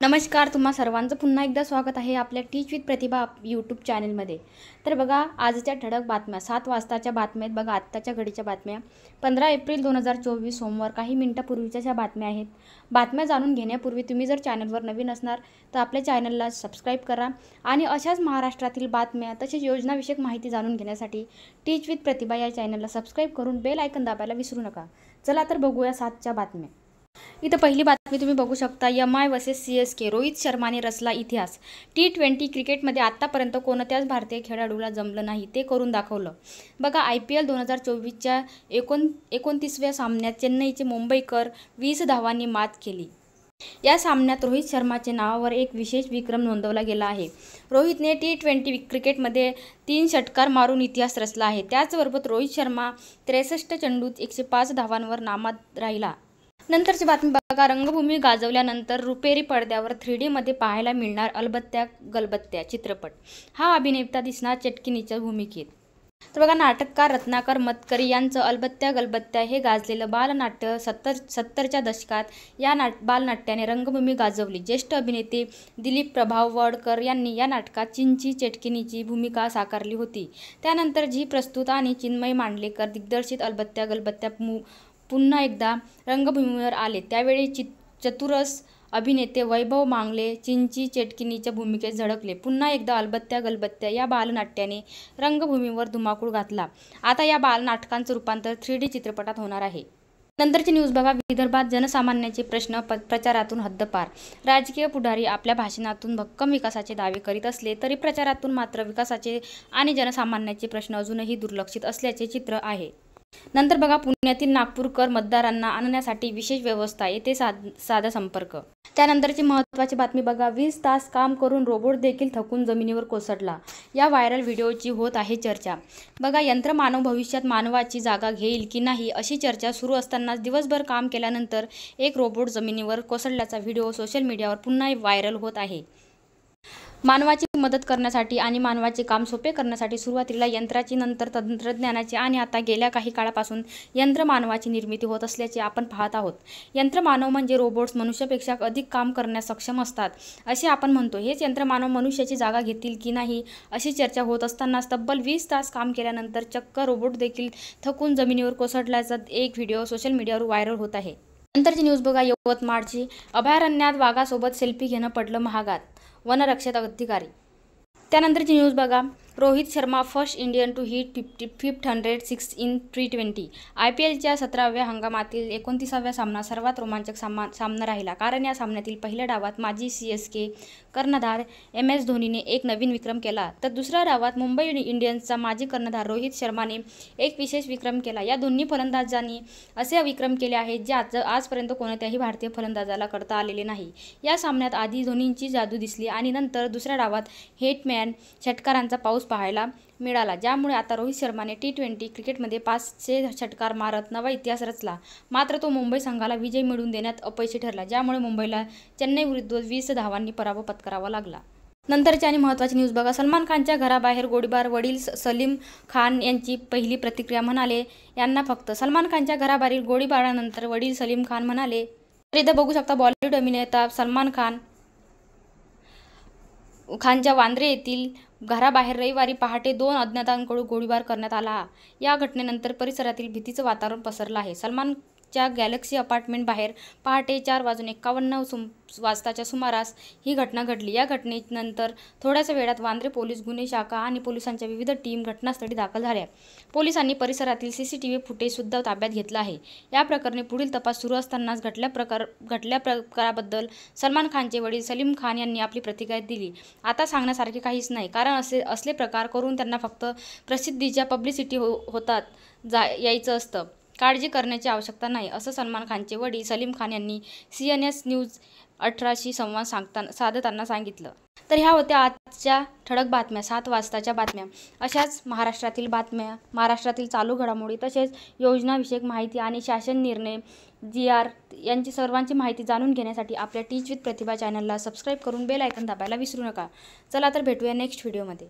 नमस्कार, तुम्हा सर्वांचं पुन्हा एकदा स्वागत आहे आपल्या टीच विथ प्रतिभा यूट्यूब चॅनलमध्ये। तर बघा, आजच्या ठळक बातम्या 7 वाजताच्या बातम्या आहेत। बघा, आत्ताच्या घडीच्या बातम्या 15 एप्रिल 2024 सोमवार काही मिनिटापूर्वीच्या ह्या बातम्या आहेत। बातम्या जाणून घेण्यापूर्वी तुम्ही जर चॅनलवर नवीन असणार तर आपल्या चॅनलला सबस्क्राईब करा आणि अशाच महाराष्ट्रातील बातम्या तसेच योजनाविषयक माहिती जाणून घेण्यासाठी टीच विथ प्रतिभा या चॅनलला सबस्क्राईब करून बेल आयकन दाबायला विसरू नका। चला तर बघूया 7च्या बातम्या। इथं पहिली बातमी तुम्ही बघू शकता, MI वर्सेस CSK, रोहित शर्माने रचला इतिहास। T20 क्रिकेटमध्ये आतापर्यंत कोणत्याच भारतीय खेळाडूला जमलं नाही ते करून दाखवलं। बघा, IPL 2024च्या 29व्या सामन्यात चेन्नईचे मुंबईकर 20 धावांनी मात केली। या सामन्यात रोहित शर्माच्या नावावर एक विशेष विक्रम नोंदवला गेला आहे। रोहितने T20 क्रिकेटमध्ये 3 षटकार मारून इतिहास रचला आहे। त्याचबरोबर रोहित शर्मा 63 चेंडूत 105 धावांवर नामांकित राहिला। नंतरची बातमी बघा, रंगभूमी गाजवल्यानंतर रुपेरी पडद्यावर 3D मध्ये पाहायला मिळणार अलबत्त्या गलबत्त्या चित्रपट। हा अभिनेता दिसणार चटकिनीच्या भूमिकेत। तर बघा, नाटककार रत्नाकर मतकरी यांचं अलबत्त्या गलबत्त्या हे गाजलेलं बालनाट्य 70च्या दशकात या बालनाट्याने रंगभूमी गाजवली। ज्येष्ठ अभिनेते दिलीप प्रभावळकर यांनी या नाटकात चिंची चटकिनीची भूमिका साकारली होती। त्यानंतर झी प्रस्तुत आणि चिन्मय मांडलेकर दिग्दर्शित अलबत्त्या गलबत्त्या पुन्हा एकदा रंगभूमीवर आले। त्यावेळी चतुरस अभिनेते वैभव मांगले चिंची चटकिनीच्या भूमिकेत झळकले। पुन्हा एकदा अलबत्त्या गलबत्त्या या बालनाट्याने रंगभूमीवर धुमाकूळ घातला। आता या बालनाटकांचं रूपांतर 3D चित्रपटात होणार आहे। नंतरची न्यूज बघा, विदर्भात जनसामान्यांचे प्रश्न प्रचारातून हद्दपार। राजकीय पुढारी आपल्या भाषणातून भक्कम विकासाचे दावे करीत असले तरी प्रचारातून मात्र विकासाचे आणि जनसामान्यांचे प्रश्न अजूनही दुर्लक्षित असल्याचे चित्र आहे। नंतर बघा, पुण्यातील नागपूरकर मतदारांना आणण्यासाठी विशेष व्यवस्था, येथे साधा संपर्क। त्यानंतरची महत्त्वाची बातमी बघा, 20 तास काम करून रोबोट देखील थकून जमिनीवर कोसळला। या व्हायरल व्हिडिओची होत आहे चर्चा। बघा, यंत्रमानव भविष्यात मानवाची जागा घेईल की नाही अशी चर्चा सुरू असतानाच दिवसभर काम केल्यानंतर एक रोबोट जमिनीवर कोसळल्याचा व्हिडिओ सोशल मीडियावर पुन्हा व्हायरल होत आहे। मानवाची मदत करण्यासाठी आणि मानवाचे काम सोपे करण्यासाठी सुरुवातीला यंत्राची, नंतर तंत्रज्ञानाची आणि आता गेल्या काही काळापासून यंत्रमानवाची निर्मिती होत असल्याचे आपण पाहत आहोत। यंत्रमानव म्हणजे रोबोट्स मनुष्यापेक्षा अधिक काम करण्यास सक्षम असतात असे आपण म्हणतो। हेच यंत्रमानव मनुष्याची जागा घेतील की नाही अशी चर्चा होत असतानाच तब्बल 20 तास काम केल्यानंतर चक्क रोबोट देखील थकून जमिनीवर कोसळल्याचा एक व्हिडिओ सोशल मीडियावर व्हायरल होत आहे। नंतरची न्यूज बघा, यवतमाळची अभयारण्यात वाघासोबत सेल्फी घेणं पडलं महागात, वनरक्षक अधिकारी। त्यानंतरची न्यूज बघा, Rohit Sharma first Indian to hit 506 in T20। IPLच्या 17व्या हंगामातील 29वा सामना सर्वात रोमांचक सामना राहिला, कारण या सामन्यातील पहिल्या डावात माजी CSK कर्णधार MS धोनीने एक नवीन विक्रम केला, तर दुसऱ्या डावात मुंबई इंडियन्सचा माजी कर्णधार रोहित शर्माने एक विशेष विक्रम केला। या दोन्ही फलंदाजांनी असे विक्रम केले आहेत जे आजपर्यंत कोणत्याही भारतीय फलंदाजाला करता आलेले नाही। या सामन्यात आधी धोनीची जादू दिसली आणि नंतर दुसऱ्या डावात हिटमॅन षटकारांचा पाऊस पाहायला मिळाला, ज्यामुळे आता रोहित शर्माने T20 क्रिकेटमध्ये 500 षटकार मारत नवा इतिहास रचला। मात्र तो मुंबई संघाला विजय मिळवून देण्यात अपयशी ठरला, ज्यामुळे मुंबईला चेन्नई विरुद्ध 20 धावांनी पराभव पत्करावा लागला। नंतरची आणि महत्त्वाची न्यूज बघा, सलमान खानच्या घराबाहेर गोळीबार, वडील सलीम खान यांची पहिली प्रतिक्रिया म्हणाले यांना फक्त। सलमान खानच्या घराबाहेरील गोळीबारानंतर वडील सलीम खान म्हणाले। तर इथं बघू शकता, बॉलिवूड अभिनेता सलमान खानच्या वांद्रे येथील घराबाहेर रविवारी पहाटे 2 अज्ञातांकडून गोळीबार करण्यात आला। या घटनेनंतर परिसरातील भीतीचं वातावरण पसरलं आहे। सलमानच्या गॅलेक्सी अपार्टमेंट बाहेर पहाटे 4:51 वाजताच्या सुमारास ही घटना घडली। या घटनेनंतर थोड्याच वेळात वांद्रे पोलीस गुन्हे शाखा आणि पोलिसांच्या विविध टीम घटनास्थळी दाखल झाल्या। पोलिसांनी परिसरातील CCTV फुटेज सुद्धा ताब्यात घेतलं आहे। या प्रकरणी पुढील तपास सुरू असतानाच घडल्या प्रकाराबद्दल सलमान खानचे वडील सलीम खान यांनी आपली प्रतिक्रिया दिली। आता सांगण्यासारखे काहीच नाही, कारण असले प्रकार करून त्यांना फक्त प्रसिद्धीच्या पब्लिसिटी होतात यायचं असतं, काळजी करण्याची आवश्यकता नाही, असं सलमान खानचे वडील सलीम खान यांनी CNS न्यूज 18शी संवाद साधताना सांगितलं। तर ह्या होत्या आजच्या ठळक बातम्या 7 वाजताच्या बातम्या। अशाच महाराष्ट्रातील बातम्या, महाराष्ट्रातील चालू घडामोडी तसेच योजनाविषयक माहिती आणि शासन निर्णय GR यांची सर्वांची माहिती जाणून घेण्यासाठी आपल्या टीच विथ प्रतिभा चॅनलला सबस्क्राईब करून बेल आयकन दाबायला विसरू नका। चला तर भेटूया नेक्स्ट व्हिडिओमध्ये।